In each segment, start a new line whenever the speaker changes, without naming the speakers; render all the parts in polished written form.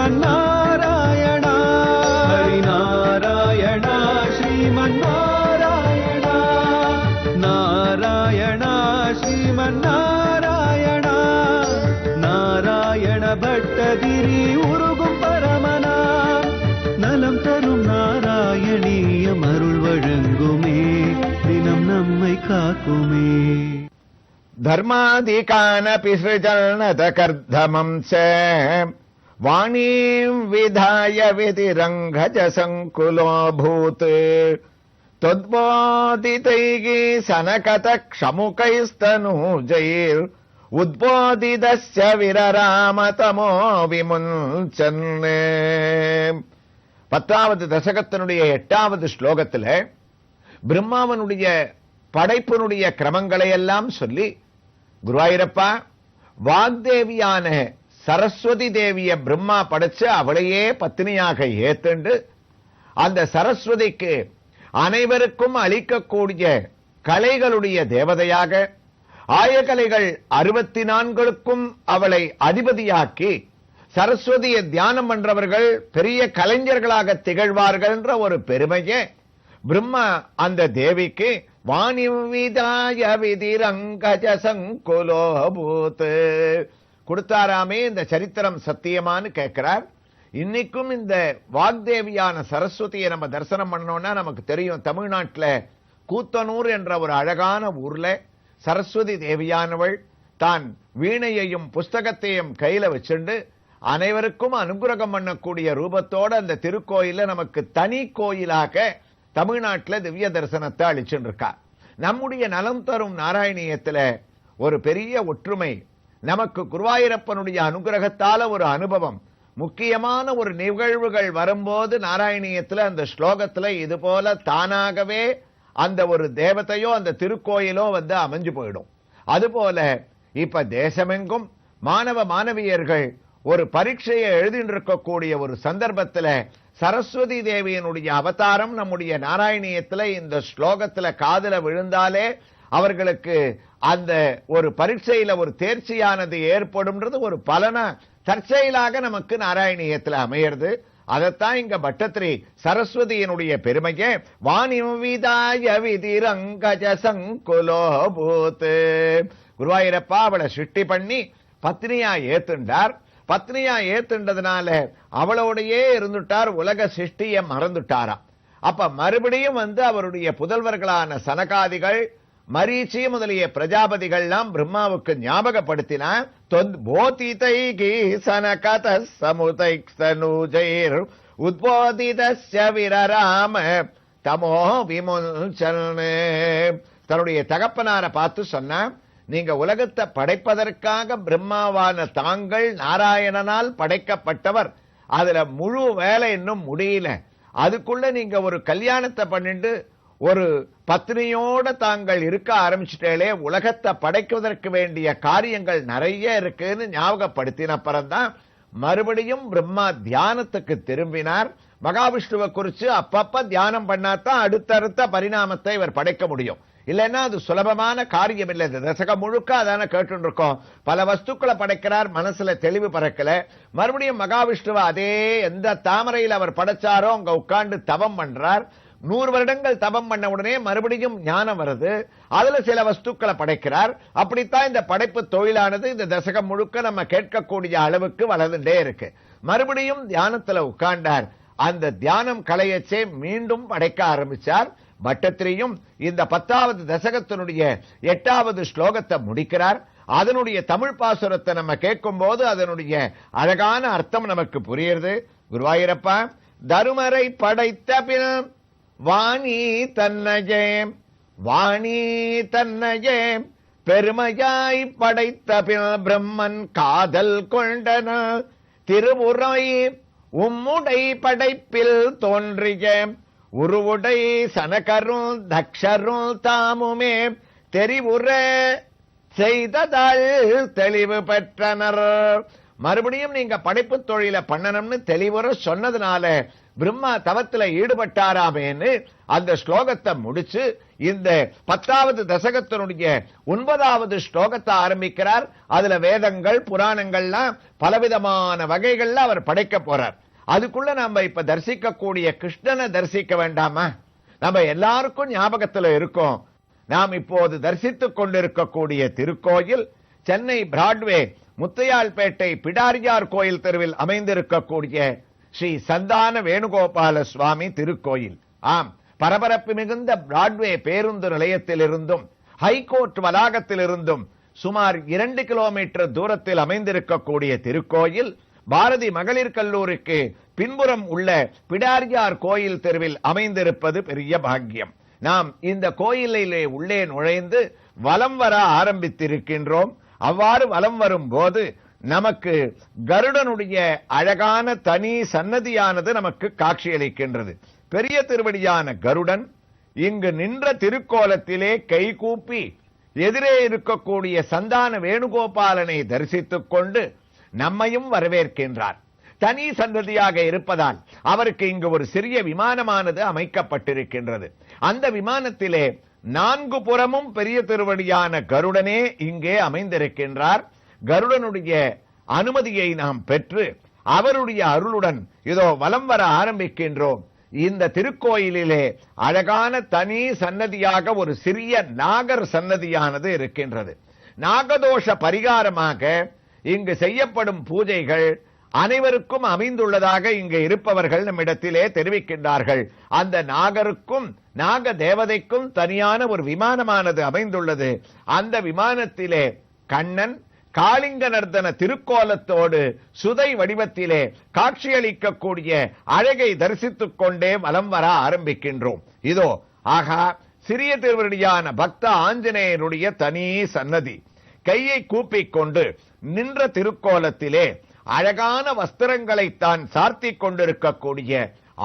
ஸ்ரீமன்னாராயணா ஹரிநாராயணா ஸ்ரீமன்னாராயணா நாராயணா ஸ்ரீமன்னாராயணா நாராயண பட்டதிரி உருகும் பரமனா நலம் தரும் நாராயணீயம் அருள் வழங்குமே தினம் நம்மை காக்குமே
धर्मादिकानपि सृजन्नतकर्धमं च वाणीं विधाय विधिरङ्घजसङ्कुलोऽभूत् त्वद्बोधितैः सनकतक्षमुकैस्तनूजैर् उद्बोधितस्य विररामतमो विमुञ्चन् 10வது தசகத்தினுடைய 8வது ஸ்லோகத்தில் பிரம்மாவனுடைய படைப்பினுடைய கிரமங்களை எல்லாம் சொல்லி, குருவாயூரப்பா, வாக்தேவியான சரஸ்வதி தேவிய பிரம்மா படைச்சு அவளையே பத்தினியாக ஏத்துண்டு அந்த சரஸ்வதிக்கு அனைவருக்கும் அளிக்கக்கூடிய கலைகளுடைய தேவதையாக ஆயகலைகள் 64க்கும் அவளை அதிபதியாக்கி சரஸ்வதியை தியானம் பண்றவர்கள் பெரிய கலைஞர்களாக திகழ்வார்கள் என்ற ஒரு பெருமையை பிரம்மா அந்த தேவிக்கு வாணிவிதாய விதிரங்கஜ சங்குலோபூத் கொடுத்தாராமே. இந்த சரித்திரம் சத்தியமானு கேட்கிறார். இன்னைக்கும் இந்த வாக்தேவியான சரஸ்வதியை நம்ம தரிசனம் பண்ணோம்னா நமக்கு தெரியும், தமிழ்நாட்டில் கூத்தனூர் என்ற ஒரு அழகான ஊர்ல சரஸ்வதி தேவியானவள் தான் வீணையையும் புஸ்தகத்தையும் கையில வச்சுண்டு அனைவருக்கும் அனுகிரகம் பண்ணக்கூடிய ரூபத்தோட அந்த திருக்கோயில நமக்கு தனி கோயிலாக தமிழ்நாட்டில் திவ்ய தரிசனத்தை அளிச்சுட்டு இருக்கா. நம்முடைய நலம் தரும் நாராயணியத்துல ஒரு பெரிய ஒற்றுமை, நமக்கு குருவாயூரப்பனுடைய அனுகிரகத்தால ஒரு அனுபவம், முக்கியமான ஒரு நிகழ்வுகள் வரும்போது நாராயணியத்துல அந்த ஸ்லோகத்துல இது போல தானாகவே அந்த ஒரு தேவதையோ அந்த திருக்கோயிலோ வந்து அமைஞ்சு போயிடும். அதுபோல இப்ப தேசமெங்கும் மாணவ மாணவியர்கள் ஒரு பரீட்சையை எழுதிட்டு இருக்கக்கூடிய ஒரு சந்தர்ப்பத்துல சரஸ்வதி தேவியினுடைய அவதாரம் நம்முடைய நாராயணியத்துல இந்த ஸ்லோகத்துல காதுல விழுந்தாலே அவர்களுக்கு அந்த ஒரு பரீட்சையில ஒரு தேர்ச்சியானது ஏற்படும்ன்றது ஒரு பலனா தற்செயலாக நமக்கு நாராயணியத்துல அமையிறது. அதைத்தான் இங்க பட்டத்திரி சரஸ்வதியினுடைய பெருமையே வாணிவிதாய விதிரங்கஜ சங்குலோபூத். குருவாயூரப்பா அவளை சிருஷ்டி பண்ணி பத்னியா ஏத்துண்டார். பத்னியா ஏத்துண்டதுனால அவளோடையே இருந்துட்டார், உலக சிருஷ்டிய மறந்துட்டாராம். அப்ப மறுபடியும் வந்து அவருடைய புதல்வர்களான சனகாதிகள் மரீச்சி முதலிய பிரஜாபதிகள்லாம் பிரம்மாவுக்கு ஞாபகப்படுத்தினார். உத்போதிதஸ்ய விரராம தமோ விமுஞ்சன். தன்னுடைய தகப்பனார பார்த்து சொன்னா, நீங்க உலகத்தை படைப்பதற்காக பிரம்மாவான தாங்கள் நாராயணனால் படைக்கப்பட்டவர், அதுல முழு வேலை இன்னும் முடியல, அதுக்குள்ள நீங்க ஒரு கல்யாணத்தை பண்ணிட்டு ஒரு பத்னியோட தாங்கள் இருக்க ஆரம்பிச்சுட்டே உலகத்தை படைக்குவதற்கு வேண்டிய காரியங்கள் நிறைய இருக்குன்னு ஞாபகப்படுத்தின அப்புறம்தான் மறுபடியும் பிரம்மா தியானத்துக்கு திரும்பினார். மகாவிஷ்ணுவை குறிச்சு அப்பப்ப தியானம் பண்ணாதான் அடுத்தடுத்த பரிணாமத்தை இவர் படைக்க முடியும். இல்லைன்னா அது சுலபமான காரியம் இல்லை. தசகம் முழுக்க அதான கேட்டு இருக்கோம். பல வஸ்துக்களை படைக்கிறார், மனசுல தெளிவு பறக்கல. மறுபடியும் மகாவிஷ்ணுவை அதே எந்த தாமரையில் அவர் படைச்சாரோ அங்க உட்கார்ந்து தவம் பண்றார். 100 வருடங்கள் தவம் பண்ண உடனே மறுபடியும் ஞானம் வருது, அதுல சில வஸ்துக்களை படைக்கிறார். அப்படித்தான் இந்த படைப்பு தொழிலானது இந்த தசகம் முழுக்க நம்ம கேட்கக்கூடிய அளவுக்கு வளர்ந்துட்டே இருக்கு. மறுபடியும் தியானத்துல உட்கார்ந்தார். அந்த தியானம் கலையச்சே மீண்டும் படைக்க ஆரம்பிச்சார். பட்டத்திரியும் இந்த 10வது தசகத்தினுடைய 8வது ஸ்லோகத்தை முடிக்கிறார். அதனுடைய தமிழ் பாசுரத்தை நம்ம கேட்கும் போது அதனுடைய அழகான அர்த்தம் நமக்கு புரியுது. குருவாயூரப்பா, தருமரை படைத்த பின் வாணி தன்னையே வாணி தன்னையே பெருமையாய் படைத்த பின் பிரம்மன் காதல் கொண்டன திருவுரை உம்முடை படைப்பில் தோன்றிய உருவுடை சனகரும் தக்ஷரும் தாமுமே தெரிவுற செய்ததால் தெளிவு பெற்றனர். மறுபடியும் நீங்க படைப்பு தொழில பண்ணணும்னு தெளிவுற சொன்னதுனால பிரம்மா தவத்துல ஈடுபட்டாராமேன்னு அந்த ஸ்லோகத்தை முடிச்சு இந்த 10வது தசகத்தினுடைய 9வது ஸ்லோகத்தை ஆரம்பிக்கிறார். அதுல வேதங்கள் புராணங்கள்லாம் பலவிதமான வகைகள்ல அவர் படைக்க போறார். அதுக்குள்ள நம்ம இப்ப தரிசிக்கக்கூடிய கிருஷ்ணனை தரிசிக்க வேண்டாமா? நம்ம எல்லாருக்கும் ஞாபகத்துல இருக்கோம். நாம் இப்போது தரிசித்துக் கொண்டிருக்கக்கூடிய திருக்கோயில் சென்னை பிராட்வே முத்தையால்பேட்டை பிடாரியார் கோயில் தெருவில் அமைந்திருக்கக்கூடிய ஸ்ரீ சந்தான வேணுகோபால சுவாமி திருக்கோயில். ஆம், பரபரப்பு மிகுந்த பிராட்வே பேருந்து நிலையத்திலிருந்தும் ஹைகோர்ட் வளாகத்திலிருந்தும் சுமார் 2 கிலோமீட்டர் தூரத்தில் அமைந்திருக்கக்கூடிய திருக்கோயில் பாரதி மகளிர் கல்லூரிக்கு பின்புறம் உள்ள பிடாரியார் கோயில் தெருவில் அமைந்திருப்பது பெரிய பாக்கியம். நாம் இந்த கோயிலிலே உள்ளே நுழைந்து வலம் வர ஆரம்பித்திருக்கின்றோம். அவ்வாறு வலம் வரும் போது நமக்கு கருடனுடைய அழகான தனி சன்னதியானது நமக்கு காட்சியளிக்கின்றது. பெரிய திருவடியான கருடன் இங்கு நின்ற திருக்கோலத்திலே கைகூப்பி எதிரே இருக்கக்கூடிய சந்தான வேணுகோபாலனை தரிசித்துக் கொண்டு நம்மையும் வரவேற்கின்றார். தனி சன்னதியாக இருப்பதால் அவருக்கு இங்கு ஒரு சிறிய விமானமானது அமைக்கப்பட்டிருக்கின்றது. அந்த விமானத்திலே 4 புறமும் பெரிய திருவடியான கருடனே இங்கே அமைந்திருக்கின்றார். கருடனுடைய அனுமதியை நாம் பெற்று அவருடைய அருளுடன் இதோ வலம் வர ஆரம்பிக்கின்றோம். இந்த திருக்கோயிலிலே அழகான தனி சன்னதியாக ஒரு சிறிய நாகர் சன்னதியானது இருக்கின்றது. நாகதோஷ பரிகாரமாக இங்கு செய்யப்படும் பூஜைகள் அனைவருக்கும் அமைந்துள்ளதாக இங்கு இருப்பவர்கள் நம்மிடத்திலே தெரிவிக்கின்றார்கள். அந்த நாகருக்கும் நாக தேவதைக்கும் தனியான ஒரு விமானமானது அமைந்துள்ளது. அந்த விமானத்திலே கண்ணன் காளிங்க நர்தன திருக்கோலத்தோடு சுதை வடிவத்திலே காட்சியளிக்கக்கூடிய அழகை தரிசித்துக் கொண்டே வலம் வர ஆரம்பிக்கின்றோம். இதோ ஆகா, சிறிய திருவடியான பக்த ஆஞ்சநேயருடைய தனி சன்னதி. கையை கூப்பிக் கொண்டு நின்ற திருக்கோலத்திலே அழகான வஸ்திரங்களை தான் சார்த்திக் கொண்டிருக்கக்கூடிய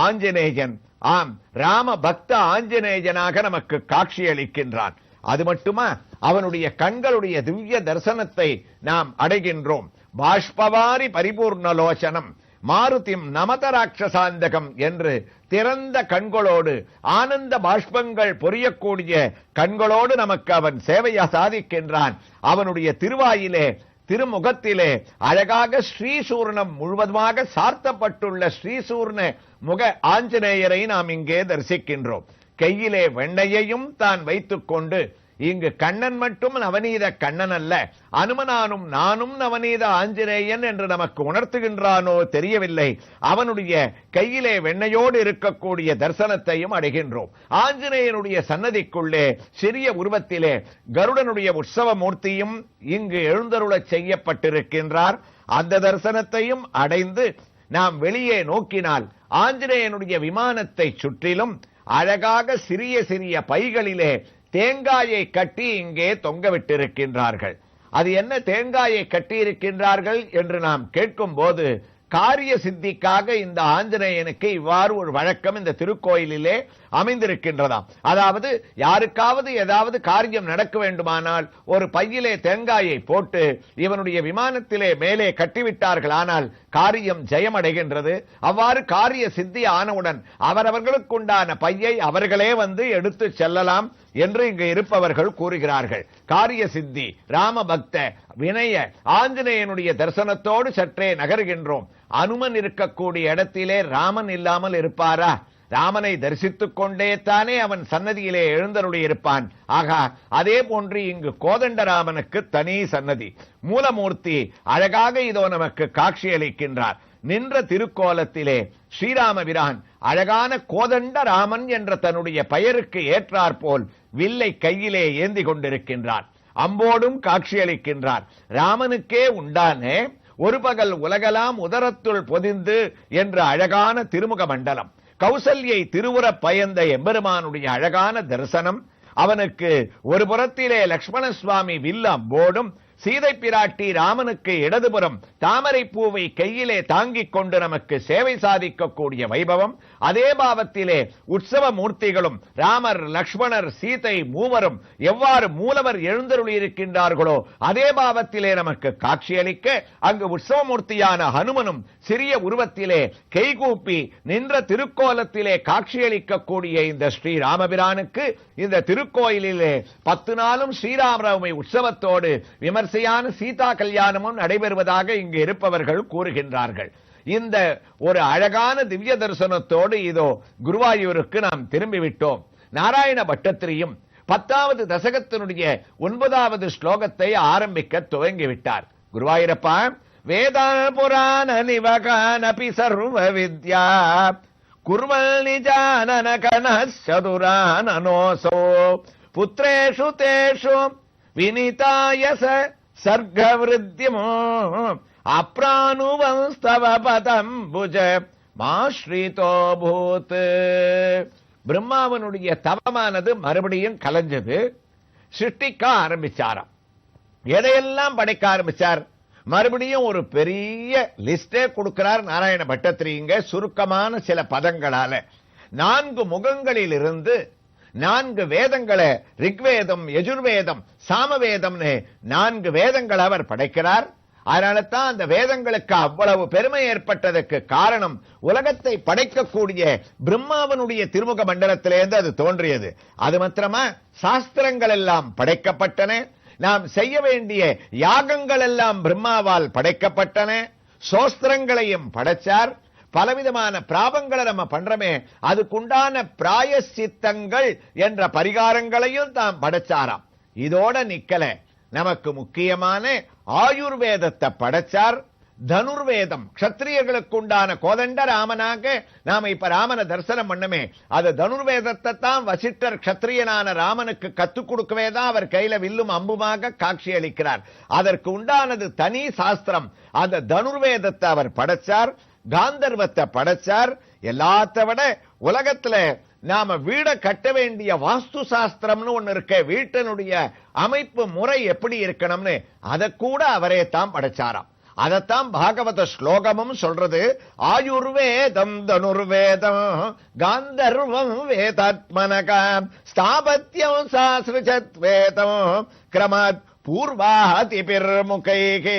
ஆஞ்சநேயன், ஆம், ராம பக்த ஆஞ்சநேயனாக நமக்கு காட்சியளிக்கின்றான். அது மட்டுமா, அவனுடைய கண்களுடைய திவ்ய தரிசனத்தை நாம் அடைகின்றோம். பாஷ்பவாரி பரிபூர்ணலோசனம் மாருதிம் நமதராட்சசாந்தகம் என்று திறந்த கண்களோடு ஆனந்த பாஷ்பங்கள் பொரியக்கூடிய கண்களோடு நமக்கு அவன் சேவையா சாதிக்கின்றான். அவனுடைய திருவாயிலே திருமுகத்திலே அழகாக ஸ்ரீசூர்ணம் முழுவதுமாக சார்த்தப்பட்டுள்ள ஸ்ரீசூர்ண முக ஆஞ்சநேயரை நாம் இங்கே தரிசிக்கின்றோம். கையிலே வெண்ணையையும் தான் வைத்துக் கொண்டு இங்கு கண்ணன் மட்டும் நவநீத கண்ணன் அல்ல, அனுமனானும் நானும் நவநீத ஆஞ்சநேயன் என்று நமக்கு உணர்த்துகின்றானோ தெரியவில்லை. அவனுடைய கையிலே வெண்ணையோடு இருக்கக்கூடிய தரிசனத்தையும் அடைகின்றோம். ஆஞ்சநேயனுடைய சன்னதிக்குள்ளே சிறிய உருவத்திலே கருடனுடைய உற்சவ மூர்த்தியும் இங்கு எழுந்தருளச் செய்யப்பட்டிருக்கின்றார். அந்த தரிசனத்தையும் அடைந்து நாம் வெளியே நோக்கினால் ஆஞ்சநேயனுடைய விமானத்தை சுற்றிலும் அழகாக சிறிய சிறிய பைகளிலே தேங்காயை கட்டி இங்கே தொங்கவிட்டிருக்கின்றார்கள். அது என்ன தேங்காயை கட்டி இருக்கின்றார்கள் என்று நாம் கேட்கும் போது, காரிய சித்திக்காக இந்த ஆஞ்சநேயனுக்கு இவ்வாறு ஒரு வழக்கம் இந்த திருக்கோயிலிலே அமைந்திருக்கின்றதாம். அதாவது யாருக்காவது ஏதாவது காரியம் நடக்க வேண்டுமானால் ஒரு பையிலே தேங்காயை போட்டு இவனுடைய விமானத்திலே மேலே கட்டிவிட்டார்கள், ஆனால் காரியம் ஜெயமடைகின்றது. அவ்வாறு காரிய சித்தி ஆனவுடன் அவரவர்களுக்குண்டான பையை அவர்களே வந்து எடுத்து செல்லலாம் என்று இங்கு இருப்பவர்கள் கூறுகிறார்கள். காரிய சித்தி ராம பக்த வினய ஆஞ்சநேயனுடைய தரிசனத்தோடு சற்றே நகர்கின்றோம். அனுமன் இருக்கக்கூடிய இடத்திலே ராமன் இல்லாமல் இருப்பாரா? ராமனை தரிசித்துக் கொண்டே தானே அவன் சன்னதியிலே எழுந்தருளி இருப்பான். ஆகா, அதே போன்று இங்கு கோதண்டராமனுக்கு தனி சன்னதி. மூலமூர்த்தி அழகாக இதோ நமக்கு காட்சியளிக்கின்றார். நின்ற திருக்கோலத்திலே ஸ்ரீராமபிரான் அழகான கோதண்டராமன் என்ற தன்னுடைய பெயருக்கு ஏற்றாற்போல் வில்லை கையிலே ஏந்தி கொண்டிருக்கின்றார். அம்போடும் காட்சியளிக்கின்றார். ராமனுக்கே உண்டான ஒரு பகல் உலகலாம் உதரத்துள் பொதிந்து என்ற அழகான திருமுக மண்டலம், கௌசல்யை திருவுர பயந்த எம்பெருமானுடைய அழகான தரிசனம், அவனுக்கு ஒரு புறத்திலே லக்ஷ்மண சுவாமி வில் அம்போடும் சீதை பிராட்டி ராமனுக்கு இடதுபுறம் தாமரை பூவை கையிலே தாங்கிக் கொண்டு நமக்கு சேவை சாதிக்கக்கூடிய வைபவம். அதே பாவத்திலே உற்சவ மூர்த்திகளும் ராமர், லக்ஷ்மணர், சீதை மூவரும் எவ்வாறு மூலவர் எழுந்தருளி இருக்கின்றார்களோ அதே பாவத்திலே நமக்கு காட்சியளிக்க அங்கு உற்சவமூர்த்தியான ஹனுமனும் சிறிய உருவத்திலே கைகூப்பி நின்ற திருக்கோலத்திலே காட்சியளிக்கக்கூடிய இந்த ஸ்ரீ ராமபிரானுக்கு இந்த திருக்கோயிலிலே 10 நாளும் ஸ்ரீராமநவமி உற்சவத்தோடு விமர்சையான சீதா கல்யாணமும் நடைபெறுவதாக இங்கு இருப்பவர்கள் கூறுகின்றார்கள். இந்த ஒரு அழகான திவ்ய தரிசனத்தோடு இதோ குருவாயூருக்கு நாம் திரும்பிவிட்டோம். நாராயண பட்டத்திரியும் 10வது தசகத்தினுடைய 9வது ஸ்லோகத்தை ஆரம்பிக்க துவங்கிவிட்டார். குருவாயூரப்பா, வேதான புராண நிவகானபி சர்வ வித்யா குர்வல் நிஜானன கணசதுரானனோசோ புத்ரேஷு தேஷு வினிதாயச சர்க்கவிருத்தியமோ அப்ரானுவஸ்தவ பதம்புஜ மாஸ்ரீதோ பூத். பிரம்மாவனுடைய தவமானது மறுபடியும் கலைஞ்சது. சிருஷ்டிக்க ஆரம்பிச்சாராம். எதையெல்லாம் படைக்க ஆரம்பிச்சார்? மறுபடியும் ஒரு பெரிய லிஸ்டே கொடுக்கிறார் நாராயண பட்டத்திரிங்க சுருக்கமான சில பதங்களால. 4 முகங்களில் இருந்து 4 வேதங்களை, ரிக்வேதம், யஜுர்வேதம், சாமவேதம்னு 4 வேதங்களை அவர் படைக்கிறார். அதனால தான் அந்த வேதங்களுக்கு அவ்வளவு பெருமை ஏற்பட்டதற்கு காரணம் உலகத்தை படைக்கக்கூடிய பிரம்மாவனுடைய திருமுக மண்டலத்திலிருந்து அது தோன்றியது. அது மாத்திரமா, சாஸ்திரங்கள் எல்லாம் படைக்கப்பட்டன. நாம் செய்ய வேண்டிய யாகங்கள் எல்லாம் பிரம்மாவால் படைக்கப்பட்டன. சோஸ்திரங்களையும் படைச்சார். பலவிதமான பிராபங்களை நம்ம பண்றமே, அதுக்குண்டான பிராயசித்தங்கள் என்ற பரிகாரங்களையும் தாம் படைச்சாராம். இதோட நிக்கல, நமக்கு முக்கியமான ஆயுர்வேதத்தை படைச்சார். தனுர்வேதம், க்ஷத்திரியர்களுக்கு உண்டான கோதண்ட ராமனாக நாம இப்ப ராமனை தரிசனம் பண்ணமே, அது தனுர்வேதத்தை தான் வசிட்டர் க்ஷத்திரியனான ராமனுக்கு கத்துக் கொடுக்கவே தான் அவர் கையில வில்லும் அம்புமாக காட்சி அளிக்கிறார். அதற்கு உண்டானது தனி சாஸ்திரம். அந்த தனுர்வேதத்தை அவர் படைச்சார். காந்தர்வத்தை படைச்சார். எல்லாத்த விட உலகத்துல நாம வீட கட்ட வேண்டிய வாஸ்து சாஸ்திரம்னு ஒண்ணு இருக்க, வீட்டினுடைய அமைப்பு முறை எப்படி இருக்கணும்னு அதை கூட அவரே தான் படைச்சாராம். அதத்தான் பாகவத ஸ்லோகமும் சொல்றது. ஆயுர்வேதம் தனுர்வேதம் காந்தர்வம் வேதாத்மனகம் ஸ்தாபத்யம் சாஸ்ருஜத் வேதம் கிரமத் பூர்வாதி பெருமுகைகே.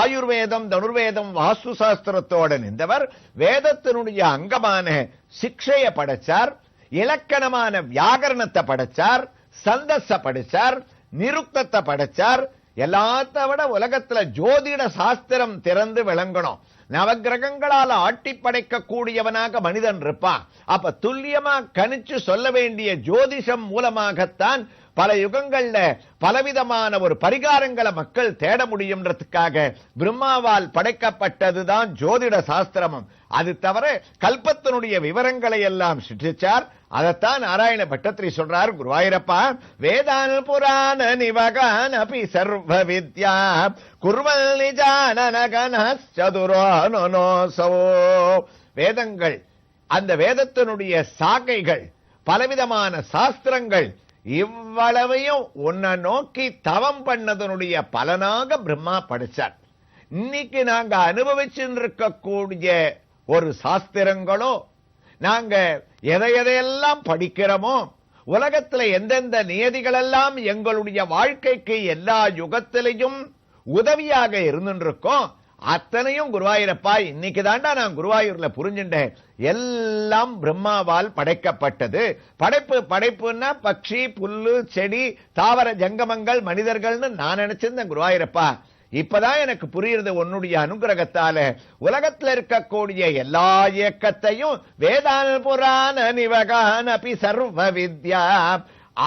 ஆயுர்வேதம் தனுர்வேதம் வாஸ்து சாஸ்திரத்தோடு நின்றவர். வேதத்தினுடைய அங்கமான சிக்ஷைய படைச்சார். இலக்கணமான வியாகரணத்தை படைச்சார். சந்தஸ படைச்சார். நிருக்தத்தை படைச்சார். எல்லாத்த விட உலகத்துல ஜோதிட சாஸ்திரம் திறந்து விளங்கணும். நவகிரகங்களால் ஆட்டி படைக்க கூடியவனாக மனிதன் இருப்பான். அப்ப துல்லியமா கணிச்சு சொல்ல வேண்டிய ஜோதிஷம் மூலமாகத்தான் பல யுகங்கள்ல பலவிதமான ஒரு பரிகாரங்களை மக்கள் தேட முடியும்ன்றதுக்காக பிரம்மாவால் படைக்கப்பட்டதுதான் ஜோதிட சாஸ்திரமும். அது தவிர கல்பத்தினுடைய விவரங்களை எல்லாம் சிற்றிச்சார். அதத்தான் நாராயண பட்டத்திரி சொல்றார். குருவாயூரப்பா, வேதான புராண நிவகானபி சர்வ வித்யா குர்வல் நிஜானனகனசதுரோனோசோ. வேதங்கள், அந்த வேதத்தினுடைய சாக்கைகள், பலவிதமான சாஸ்திரங்கள் இவ்வளவையும் உன்னை நோக்கி தவம் பண்ணதனுடைய பலனாக பிரம்மா படைச்சார். இன்னைக்கு நாங்க அனுபவிச்சுருக்கக்கூடிய ஒரு சாஸ்திரங்களோ, நாங்க எதையெல்லாம் படிக்கிறோமோ, உலகத்துல எந்தெந்த நியதிகள் எல்லாம் எங்களுடைய வாழ்க்கைக்கு எல்லா யுகத்திலையும் உதவியாக இருந்துருக்கோம், அத்தனையும் குருவாயூரப்பா இன்னைக்கு தாண்டா நான் குருவாயூர்ல புரிஞ்சுட்டேன். எல்லாம் பிரம்மாவால் படைக்கப்பட்டது. படைப்புன்னா பட்சி, புல்லு, செடி, தாவர ஜங்கமங்கள், மனிதர்கள்னு நான் நினைச்சிருந்தேன் குருவாயூரப்பா. இப்பதான் எனக்கு புரியுறது உன்னுடைய அனுகிரகத்தால. உலகத்தில் இருக்கக்கூடிய எல்லா இயக்கத்தையும் வேதான புராண நிவகானபி சர்வ வித்யா,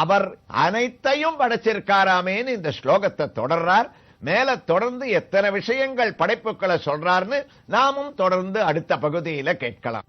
அவர் அனைத்தையும் படைச்சிருக்காராமேன்னு இந்த ஸ்லோகத்தை தொடர்றார். மேல தொடர்ந்து எத்தனை விஷயங்கள் படைப்புகளை சொல்றார்னு நாமும் தொடர்ந்து அடுத்த பகுதியில கேட்கலாம்.